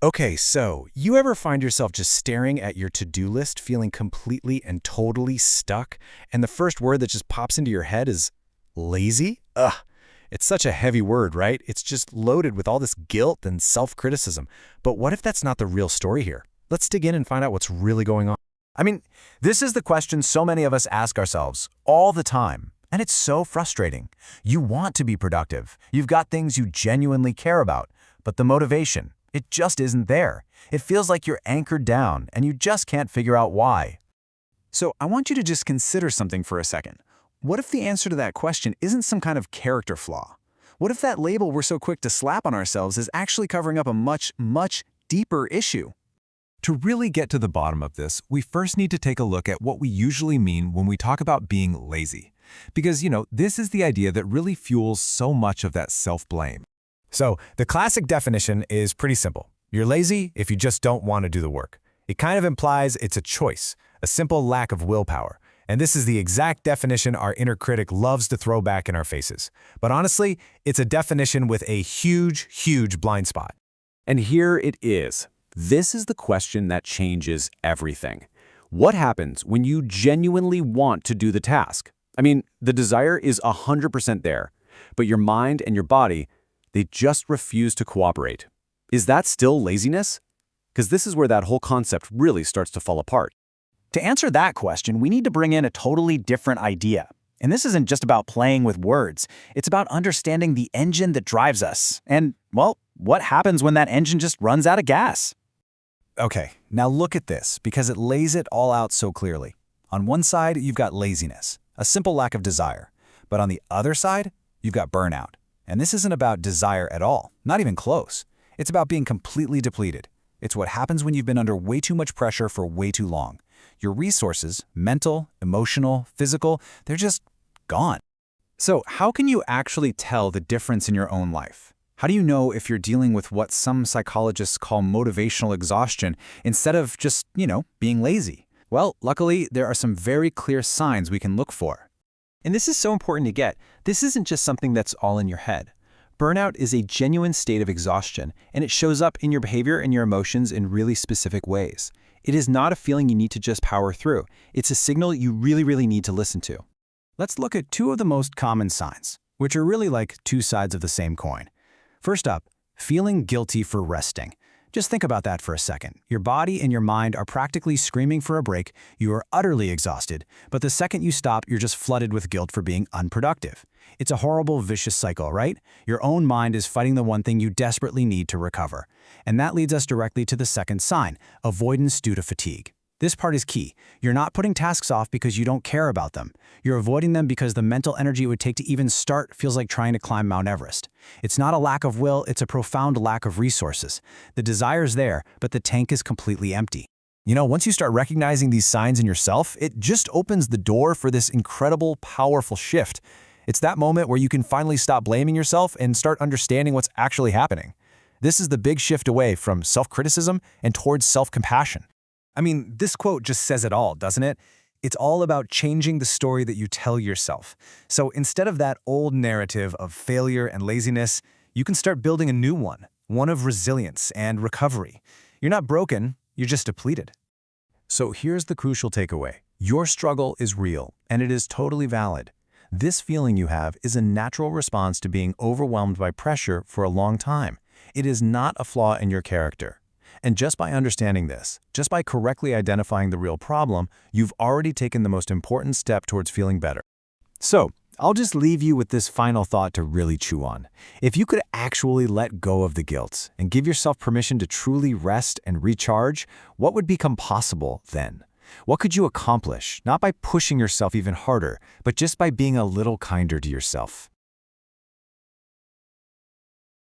Okay, so you ever find yourself just staring at your to-do list, feeling completely and totally stuck, and the first word that just pops into your head is lazy? Ugh, it's such a heavy word, right? It's just loaded with all this guilt and self-criticism. But what if that's not the real story here? Let's dig in and find out what's really going on. I mean, this is the question so many of us ask ourselves all the time, and it's so frustrating. You want to be productive. You've got things you genuinely care about, but the motivation, it just isn't there. It feels like you're anchored down, and you just can't figure out why. So I want you to just consider something for a second. What if the answer to that question isn't some kind of character flaw? What if that label we're so quick to slap on ourselves is actually covering up a much deeper issue? To really get to the bottom of this, we first need to take a look at what we usually mean when we talk about being lazy. Because, this is the idea that really fuels so much of that self-blame. So the classic definition is pretty simple. You're lazy if you just don't want to do the work. It kind of implies it's a choice, a simple lack of willpower. And this is the exact definition our inner critic loves to throw back in our faces. But honestly, it's a definition with a huge blind spot. And here it is. This is the question that changes everything. What happens when you genuinely want to do the task? I mean, the desire is 100% there, but your mind and your body, they just refuse to cooperate. Is that still laziness? Because this is where that whole concept really starts to fall apart. To answer that question, we need to bring in a totally different idea. And this isn't just about playing with words. It's about understanding the engine that drives us. And, well, what happens when that engine just runs out of gas? Okay, now look at this, because it lays it all out so clearly. On one side, you've got laziness, a simple lack of desire. But on the other side, you've got burnout. And this isn't about desire at all, not even close. It's about being completely depleted. It's what happens when you've been under way too much pressure for way too long. Your resources, mental, emotional, physical, they're just gone. So how can you actually tell the difference in your own life? How do you know if you're dealing with what some psychologists call motivational exhaustion instead of just, being lazy? Well, luckily, there are some very clear signs we can look for. And this is so important to get. This isn't just something that's all in your head. Burnout is a genuine state of exhaustion, and it shows up in your behavior and your emotions in really specific ways. It is not a feeling you need to just power through. It's a signal you really need to listen to. Let's look at two of the most common signs, which are really like two sides of the same coin. First up, feeling guilty for resting. Just think about that for a second. Your body and your mind are practically screaming for a break. You are utterly exhausted, but the second you stop, you're just flooded with guilt for being unproductive. It's a horrible, vicious cycle, right? Your own mind is fighting the one thing you desperately need to recover. And that leads us directly to the second sign, avoidance due to fatigue. This part is key. You're not putting tasks off because you don't care about them. You're avoiding them because the mental energy it would take to even start feels like trying to climb Mount Everest. It's not a lack of will, it's a profound lack of resources. The desire's there, but the tank is completely empty. Once you start recognizing these signs in yourself, it just opens the door for this incredible, powerful shift. It's that moment where you can finally stop blaming yourself and start understanding what's actually happening. This is the big shift away from self-criticism and towards self-compassion. I mean, this quote just says it all, doesn't it? It's all about changing the story that you tell yourself. So instead of that old narrative of failure and laziness, you can start building a new one of resilience and recovery. You're not broken, you're just depleted. So here's the crucial takeaway. Your struggle is real, and it is totally valid. This feeling you have is a natural response to being overwhelmed by pressure for a long time. It is not a flaw in your character. And just by understanding this, just by correctly identifying the real problem, you've already taken the most important step towards feeling better. So, I'll just leave you with this final thought to really chew on. If you could actually let go of the guilt and give yourself permission to truly rest and recharge, what would become possible then? What could you accomplish, not by pushing yourself even harder, but just by being a little kinder to yourself?